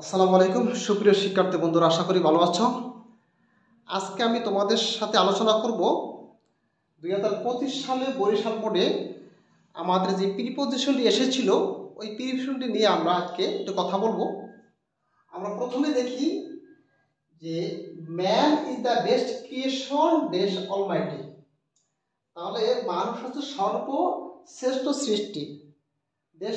আসসালামু আলাইকুম সুপ্রিয় শিক্ষার্থী বন্ধুরা, আশা করি ভালো আছো। আজকে আমি তোমাদের সাথে আলোচনা করব 2025 সালে বরিশাল বোর্ডে আমাদের যে প্রিপোজিশনটি এসেছিল ওই প্রিপোজিশনটি নিয়ে আমরা আজকে একটু কথা বলবো। আমরা প্রথমে দেখি যে man is the best creation dash Almighty. তাহলে মানুষ হচ্ছে সর্বশ্রেষ্ঠ সৃষ্টি, ড্যাশ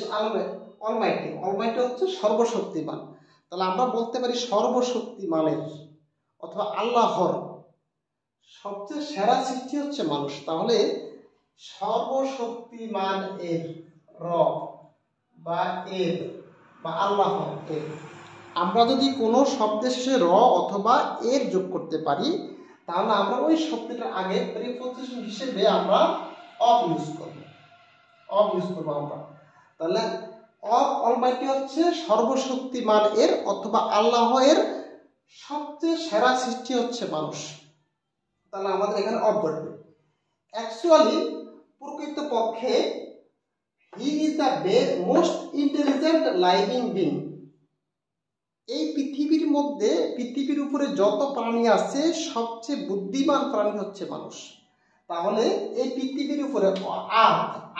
অলমাইটি। অলমাইটি হচ্ছে সর্বশক্তিমান। তাহলে আমরা বলতে পারি সর্বশক্তিমানের অথবা আল্লাহর সবচেয়ে সেরা সৃষ্টি হচ্ছে মানুষ। তাহলে সর্বশক্তিমান এর রব বা এর বা আল্লাহ এর আমরা যদি কোনো শব্দের শেষে র অথবা এর যোগ করতে পারি তাহলে আমরা ওই শব্দটার আগে প্রিপোজিশন হিসেবে আমরা অফ ইউজ করবো আমরা। তাহলে অফ অলমাইটি হচ্ছে সর্বশক্তিমান এর অথবা আল্লাহ এর সবচেয়ে সেরা সৃষ্টি হচ্ছে মানুষ। তাহলে আমাদের এখানে অফ বসবে। অ্যাকচুয়ালি প্রকৃতপক্ষে he is the most intelligent living being. এই পৃথিবীর উপরে যত প্রাণী আছে সবচেয়ে বুদ্ধিমান প্রাণী হচ্ছে মানুষ। তাহলে এই পৃথিবীর উপরে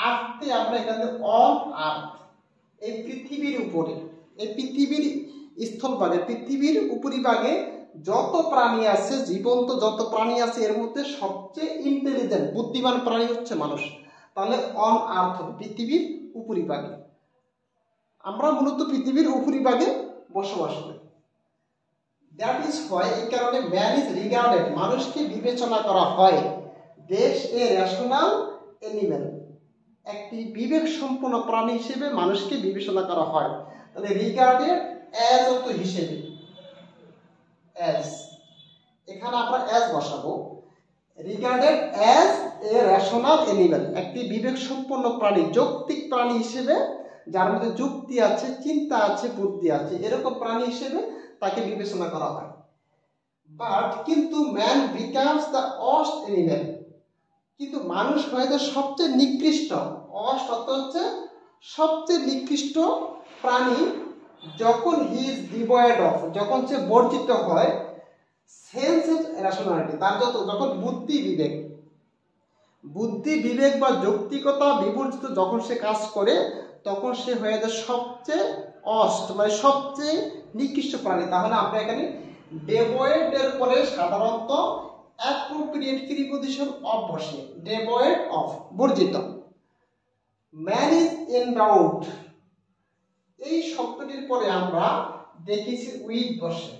আর্থে আমরা এখানে অন আর্থ, এই পৃথিবীর উপরে, এই পৃথিবীর স্থলভাগে, পৃথিবীর উপরিভাগে যত প্রাণী আছে, জীবন্ত যত প্রাণী আছে এর মধ্যে সবচেয়ে ইন্টেলিজেন্ট বুদ্ধিমান প্রাণী হচ্ছে মানুষ। তাহলে অন আর্থ পৃথিবীর উপরিভাগে, আমরা মূলত পৃথিবীর উপরিভাগে বসবাস করি। দ্যাট ইজ হোয়াই, এই কারণে ম্যান ইজ রিগার্ডেড, মানুষকে বিবেচনা করা হয় ড্যাশ এ রেশনাল অ্যানিমেল, একটি বিবেক সম্পন্ন প্রাণী হিসেবে মানুষকে বিবেচনা করা হয়। তাহলে রিগার্ডেড অ্যাজ অত হিসেবে, অ্যাজ, এখানে আমরা অ্যাজ বসাবো। Regarded as a rational animal, একটি বিবেক সম্পন্ন প্রাণী, যৌক্তিক প্রাণী হিসেবে, যার মধ্যে যুক্তি আছে, চিন্তা আছে, বুদ্ধি আছে, এরকম প্রাণী হিসেবে তাকে বিবেচনা করা হয়। বাট কিন্তু man becomes the worst animal, কিন্তু মানুষ হয়ে যায় সবচেয়ে নিকৃষ্ট, অষ্ট হচ্ছে সবচেয়ে নিকৃষ্ট প্রাণী যখন হি ইজ ডিভয়েড অফ, যখন সে বর্জিত হয় সেন্স অফ রেশনালিটি, তার যখন বুদ্ধি বিবেক বা যৌক্তিকতা বিবর্জিত যখন সে কাজ করে তখন সে হয়ে যায় সবচেয়ে অষ্ট, মানে সবচেয়ে নিকৃষ্ট প্রাণী। তাহলে আমরা এখানে ডিভয়েড এর পরে সাধারণত অ্যাপ্রোপ্রিয়েট প্রিপোজিশন অফ বসে, ডিভয়েড অফ, বর্জিত। ম্যান ইজ এন্ডাউড, এই শব্দটির পরে আমরা দেখেছি উইথ বসে,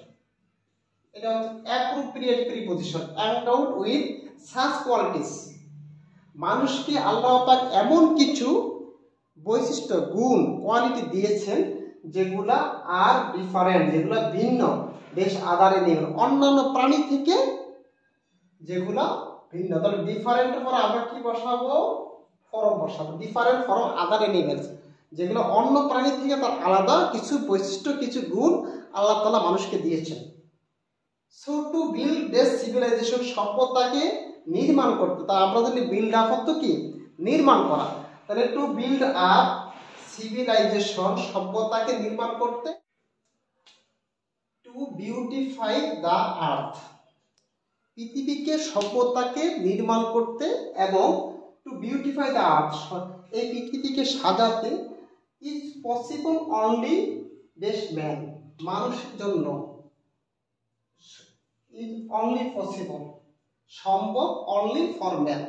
এটা হচ্ছে appropriate preposition, endowed with such qualities. মানুষকে আল্লাহ পাক এমন কিছু বৈশিষ্ট্য, গুণ, কোয়ালিটি দিয়েছেন যেগুলা আর ডিফারেন্ট, যেগুলা ভিন্ন, বেশ আদারে নেই, অন্যান্য প্রাণী থেকে যেগুলা ভিন্ন। তাহলে ডিফারেন্টের পরে আমরা কি বসাবো? ফরম বসাবো। ডিফারেন্ট ফরম আদার অ্যানিমেলস, যেগুলো অন্য প্রাণী থেকে তার আলাদা কিছু বৈশিষ্ট্য, কিছু গুণ আল্লাহ তাআলা মানুষকে দিয়েছেন। So to build this civilisation, সভ্যতাকে নির্মাণ করতে, তা আমরা জানি বিল্ড আপ অর্থ কি? নির্মাণ করা। তাহলে টু বিল্ড আপ সিভিলাইজেশন, সভ্যতাকে নির্মাণ করতে, টু বিউটিফাই দ্য আর্থ, পৃথিবীকে, সভ্যতাকে নির্মাণ করতে এবং টু বিউটিফাই দ্য আর্থ, এই পৃথিবীকে সাজাতে, is possible only this man, মানুষের জন্য, ইজ অনলি পসিবল, সম্ভব, অনলি ফর ম্যান,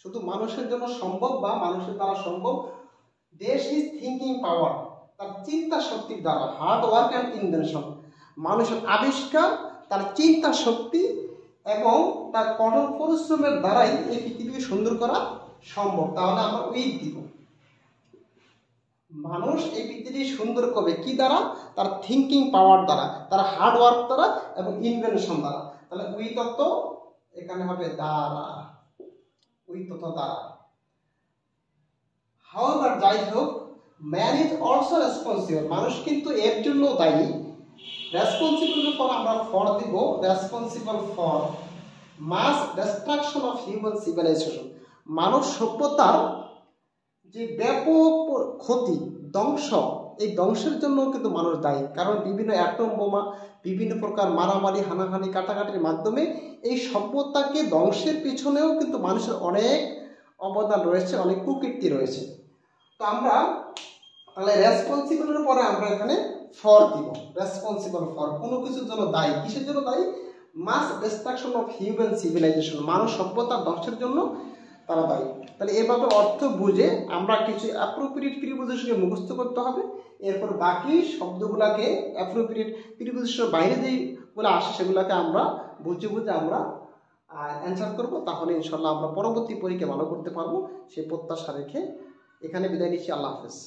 শুধু মানুষের জন্য সম্ভব বা মানুষের দ্বারা সম্ভব। দেশ ইজ থিঙ্কিং পাওয়ার, তার চিন্তা শক্তির দ্বারা, হার্ড ওয়ার্ক অ্যান্ড ইনভেনশন, মানুষের আবিষ্কার, তার চিন্তা শক্তি এবং তার কঠোর পরিশ্রমের দ্বারাই এই পৃথিবীকে সুন্দর করা সম্ভব। তাহলে আমরা উইথ দিব। মানুষ এই পৃথিবী সুন্দর করবে কি দ্বারা? তার থিঙ্কিং পাওয়ার দ্বারা, তার হার্ড ওয়ার্ক দ্বারা এবং ইনভেনশন দ্বারা। তাহলে উইথ অর্থ এখানে হবে দ্বারা, উইথ অর্থ দ্বারা। হাউএভার, যাই হোক, ম্যান ইজ অলসো রেসপন্সিবল, মানুষ কিন্তু এর জন্য দায়ী। রেসপন্সিবল ফর আমরা ফর দিব, responsible for mass destruction of human civilisation, মানব সভ্যতার যে ব্যাপক ক্ষতি, ধ্বংস এই ধ্বংসের জন্য কিন্তু মানুষ দায়ী। কারণ বিভিন্ন অ্যাটম বোমা, বিভিন্ন প্রকার মারামারি, হানাহানি, কাটাকাটির মাধ্যমে এই সভ্যতাকে ধ্বংসের পিছনেও কিন্তু মানুষের অনেক অবদান রয়েছে, অনেক কুকীর্তি রয়েছে। তো আমরা তাহলে রেসপন্সিবলের পরে আমরা এখানে ফর দিব। রেসপন্সিবল ফর, কোনো কিছুর জন্য দায়ী। কিসের জন্য দায়ী? মাস ডিস্ট্রাকশন অফ হিউম্যান সিভিলাইজেশন, মানব সভ্যতার ধ্বংসের জন্য তারা দায়ী। তাহলে এভাবে অর্থ বুঝে আমরা কিছু অ্যাপ্রোপ্রিয়েট প্রিপোজিশনকে মুখস্থ করতে হবে। এরপর বাকি শব্দগুলোকে অ্যাপ্রোপ্রিয়েট প্রিপোজিশনের বাইরে যেগুলো আসে সেগুলোকে আমরা বুঝে বুঝে আমরা অ্যান্সার করব। তাহলে ইনশাল্লাহ আমরা পরবর্তী পরীক্ষা ভালো করতে পারবো, সেই প্রত্যাশা রেখে এখানে বিদায় নিচ্ছি। আল্লাহ হাফেজ।